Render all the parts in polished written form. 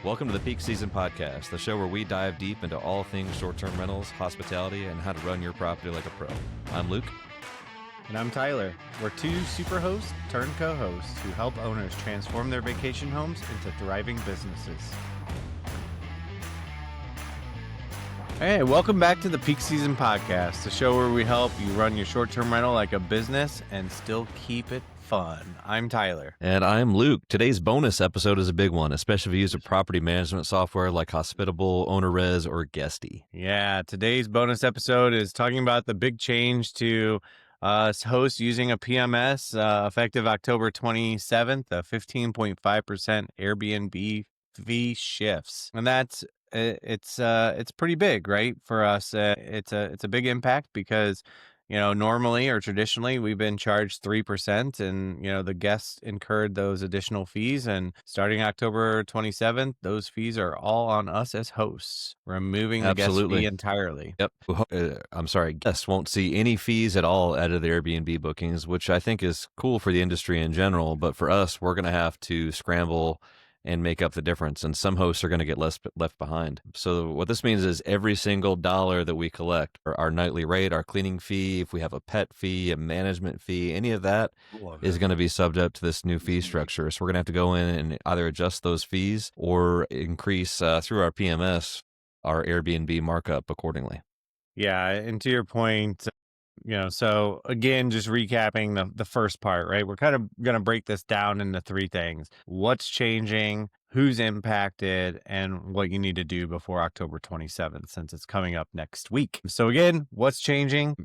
Welcome to the Peak Season Podcast, the show where we dive deep into all things short-term rentals, hospitality, and how to run your property like a pro. I'm Luke. And I'm Tyler. We're two super hosts turned co-hosts who help owners transform their vacation homes into thriving businesses. Hey, welcome back to the Peak Season Podcast, the show where we help you run your short-term rental like a business and still keep it fun. I'm Tyler. And I'm Luke. Today's bonus episode is a big one, especially if you use a property management software like Hospitable, OwnerRez, or Guesty. Yeah, today's bonus episode is talking about the big change to hosts using a PMS effective October 27th, a 15.5% Airbnb fee shifts. And that's it's pretty big, right? For us, it's a big impact because, normally or traditionally we've been charged 3% and, the guests incurred those additional fees. And starting October 27th, those fees are all on us as hosts, removing the guest fee entirely. Yep. I'm sorry. Guests won't see any fees at all out of the Airbnb bookings, which I think is cool for the industry in general. But for us, we're going to have to scramble and make up the difference. And some hosts are going to get left behind. So what this means is every single dollar that we collect, our nightly rate, our cleaning fee, if we have a pet fee, a management fee, any of that is going to be subject to this new fee structure. So we're going to have to go in and either adjust those fees or increase through our PMS, our Airbnb markup accordingly. Yeah. And to your point, so again, just recapping the first part, right? We're kind of going to break this down into three things: what's changing, who's impacted, and what you need to do before October 27th, since it's coming up next week. So again, what's changing?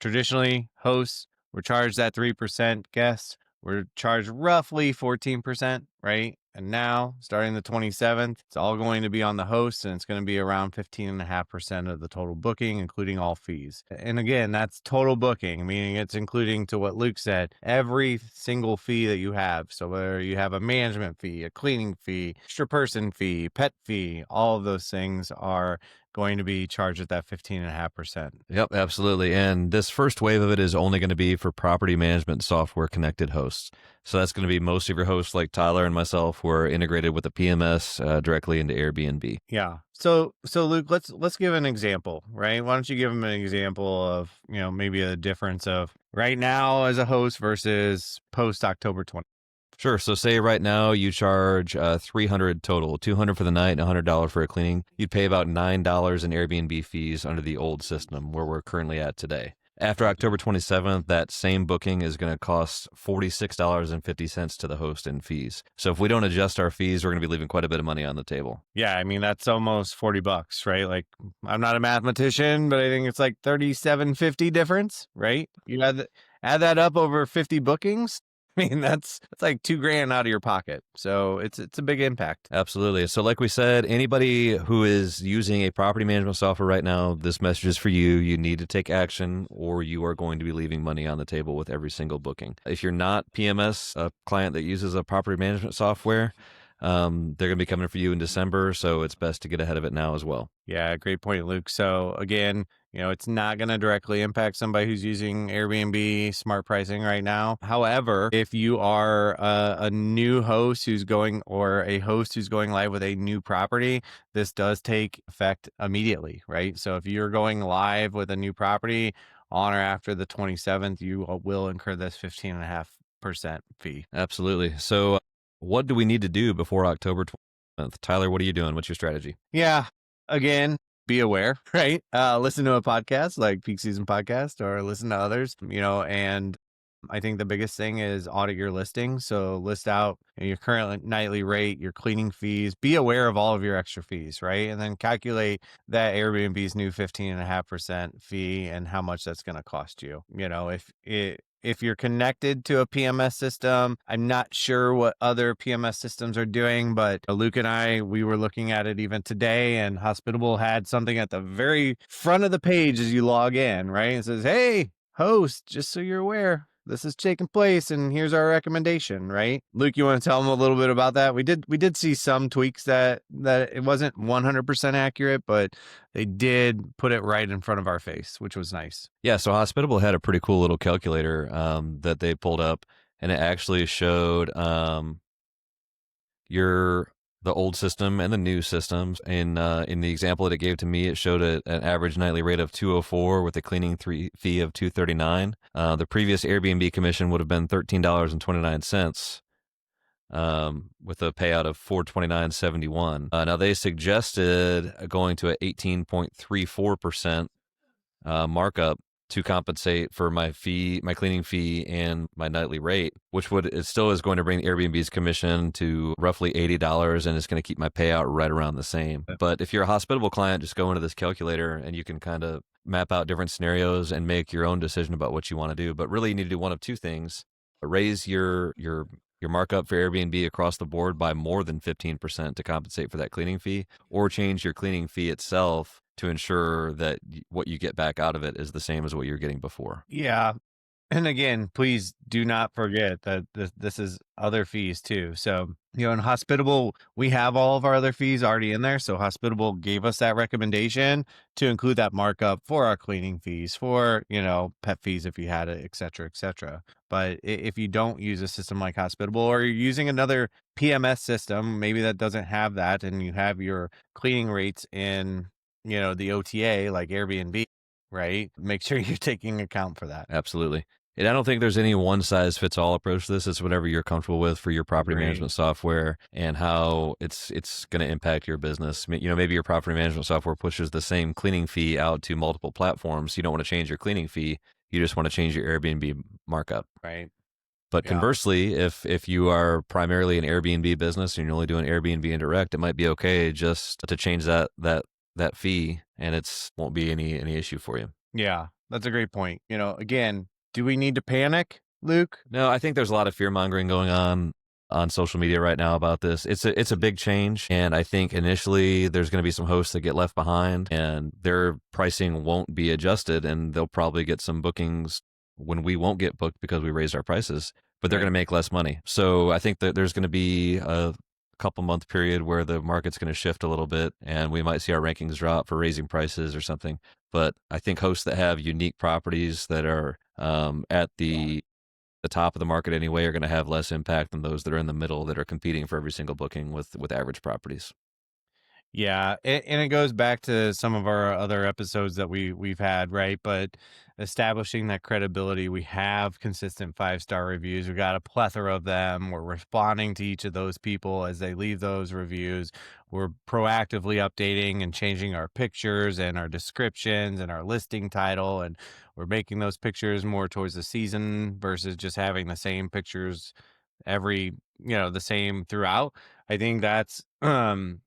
Traditionally hosts were charged that 3%, guests we're charged roughly 14%, right? And now, starting the 27th, it's all going to be on the host, and it's going to be around 15.5% of the total booking, including all fees. And again, that's total booking, meaning it's including, to what Luke said, every single fee that you have. So whether you have a management fee, a cleaning fee, extra person fee, pet fee, all of those things are going to be charged at that 15.5%. Yep, absolutely. And this first wave of it is only going to be for property management software connected hosts. So that's going to be most of your hosts like Tyler and myself who are integrated with the PMS directly into Airbnb. Yeah. So Luke, let's give an example, right? Why don't you give them an example of, maybe a difference of right now as a host versus post October 20th. Sure. So say right now you charge $300 total, $200 for the night and $100 for a cleaning. You'd pay about $9 in Airbnb fees under the old system where we're currently at today. After October 27th, that same booking is going to cost $46.50 to the host in fees. So if we don't adjust our fees, we're going to be leaving quite a bit of money on the table. Yeah, I mean, that's almost $40, right? Like, I'm not a mathematician, but I think it's like $37.50 difference, right? You add that up over 50 bookings. I mean, that's like $2,000 out of your pocket. So it's a big impact. Absolutely. So like we said, anybody who is using a property management software right now, this message is for you. You need to take action or you are going to be leaving money on the table with every single booking. If you're not PMS, a client that uses a property management software, they're going to be coming for you in December. So it's best to get ahead of it now as well. Yeah, great point, Luke. So again, it's not going to directly impact somebody who's using Airbnb smart pricing right now. However, if you are a new host who's going, or a host who's going live with a new property, this does take effect immediately, right? So if you're going live with a new property on or after the 27th, you will incur this 15.5% fee. Absolutely. So what do we need to do before October 20th? Tyler, what are you doing? What's your strategy? Yeah, again, be aware, right? Listen to a podcast like Peak Season Podcast or listen to others, and I think the biggest thing is audit your listing. So list out your current nightly rate, your cleaning fees, be aware of all of your extra fees, right? And then calculate that Airbnb's new 15.5% fee and how much that's going to cost you. If you're connected to a PMS system, I'm not sure what other PMS systems are doing, but Luke and I, we were looking at it even today, and Hospitable had something at the very front of the page as you log in, right? It says, "Hey, host, just so you're aware, this is taking place and here's our recommendation," right? Luke, you want to tell them a little bit about that? We did see some tweaks that it wasn't 100% accurate, but they did put it right in front of our face, which was nice. Yeah, so Hospitable had a pretty cool little calculator that they pulled up, and it actually showed your the old system and the new systems. In the example that it gave to me, it showed an average nightly rate of 204 with a cleaning fee of 239. The previous Airbnb commission would have been $13.29. With a payout of 429.71. Now they suggested going to an 18.34% markup to compensate for my cleaning fee, and my nightly rate, which it still is going to bring Airbnb's commission to roughly $80, and it's going to keep my payout right around the same. But if you're a hospitable client, just go into this calculator and you can kind of map out different scenarios and make your own decision about what you want to do. But really, you need to do one of two things: raise your markup for Airbnb across the board by more than 15% to compensate for that cleaning fee, or change your cleaning fee itself to ensure that what you get back out of it is the same as what you're getting before. Yeah. And again, please do not forget that this is other fees too. So, in Hospitable, we have all of our other fees already in there. So Hospitable gave us that recommendation to include that markup for our cleaning fees, for, pet fees if you had it, et cetera, et cetera. But if you don't use a system like Hospitable, or you're using another PMS system, maybe that doesn't have that, and you have your cleaning rates in, the OTA like Airbnb, right? Make sure you're taking account for that. Absolutely. And I don't think there's any one size fits all approach to this. It's whatever you're comfortable with for your property management software and how it's going to impact your business. Maybe your property management software pushes the same cleaning fee out to multiple platforms. You don't want to change your cleaning fee. You just want to change your Airbnb markup. Right. But conversely, if you are primarily an Airbnb business and you're only doing Airbnb indirect, it might be okay just to change that fee, and it won't be any issue for you. Yeah, that's a great point. Again, do we need to panic, Luke? No, I think there's a lot of fear mongering going on social media right now about this. It's a big change, and I think initially there's going to be some hosts that get left behind, and their pricing won't be adjusted, and they'll probably get some bookings when we won't get booked because we raised our prices, but they're going to make less money. So I think that there's going to be a couple month period where the market's going to shift a little bit, and we might see our rankings drop for raising prices or something. But I think hosts that have unique properties that are at the top of the market anyway are going to have less impact than those that are in the middle that are competing for every single booking with average properties. Yeah, and it goes back to some of our other episodes that we've had, right? But establishing that credibility, we have consistent 5-star reviews. We've got a plethora of them. We're responding to each of those people as they leave those reviews. We're proactively updating and changing our pictures and our descriptions and our listing title, and we're making those pictures more towards the season versus just having the same pictures the same throughout. I think that's the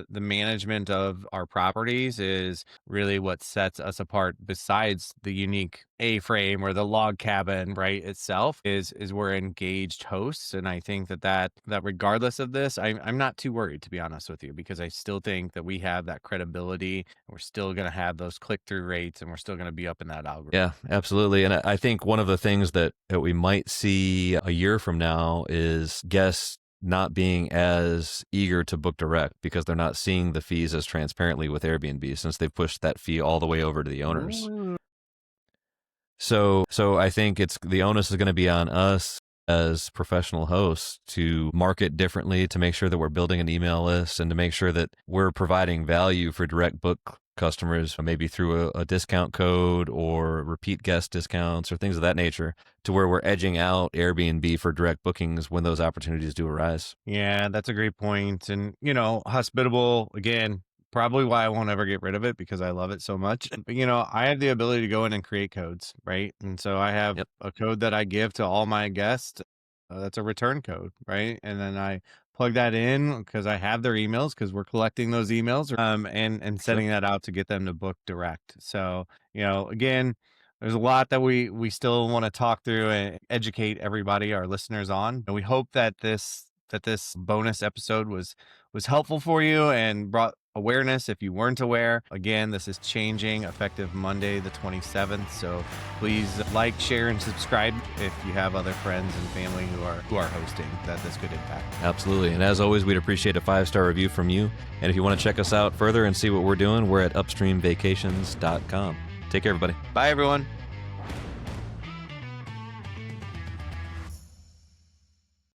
management of our properties is really what sets us apart, besides the unique A-frame or the log cabin, right, itself, is we're engaged hosts. And I think that regardless of this, I'm not too worried, to be honest with you, because I still think that we have that credibility. We're still going to have those click-through rates, and we're still going to be up in that algorithm. Yeah, absolutely. And I think one of the things that we might see a year from now is guests not being as eager to book direct because they're not seeing the fees as transparently with Airbnb, since they've pushed that fee all the way over to the owners. So I think the onus is going to be on us as professional hosts to market differently, to make sure that we're building an email list, and to make sure that we're providing value for direct book customers, maybe through a discount code or repeat guest discounts or things of that nature, to where we're edging out Airbnb for direct bookings when those opportunities do arise. Yeah, that's a great point. And, Hospitable, again, probably why I won't ever get rid of it, because I love it so much. But, I have the ability to go in and create codes, right? And so I have a code that I give to all my guests. That's a return code, right? And then I plug that in because I have their emails, because we're collecting those emails, and sending that out to get them to book direct. So, again, there's a lot that we still want to talk through and educate everybody, our listeners, on. And we hope that this bonus episode was helpful for you and brought awareness if you weren't aware. Again, this is changing effective Monday the 27th. So please like, share, and subscribe if you have other friends and family who are hosting that this could impact. Absolutely. And as always, we'd appreciate a 5-star review from you. And if you want to check us out further and see what we're doing, we're at upstreamvacations.com. Take care, everybody. Bye, everyone.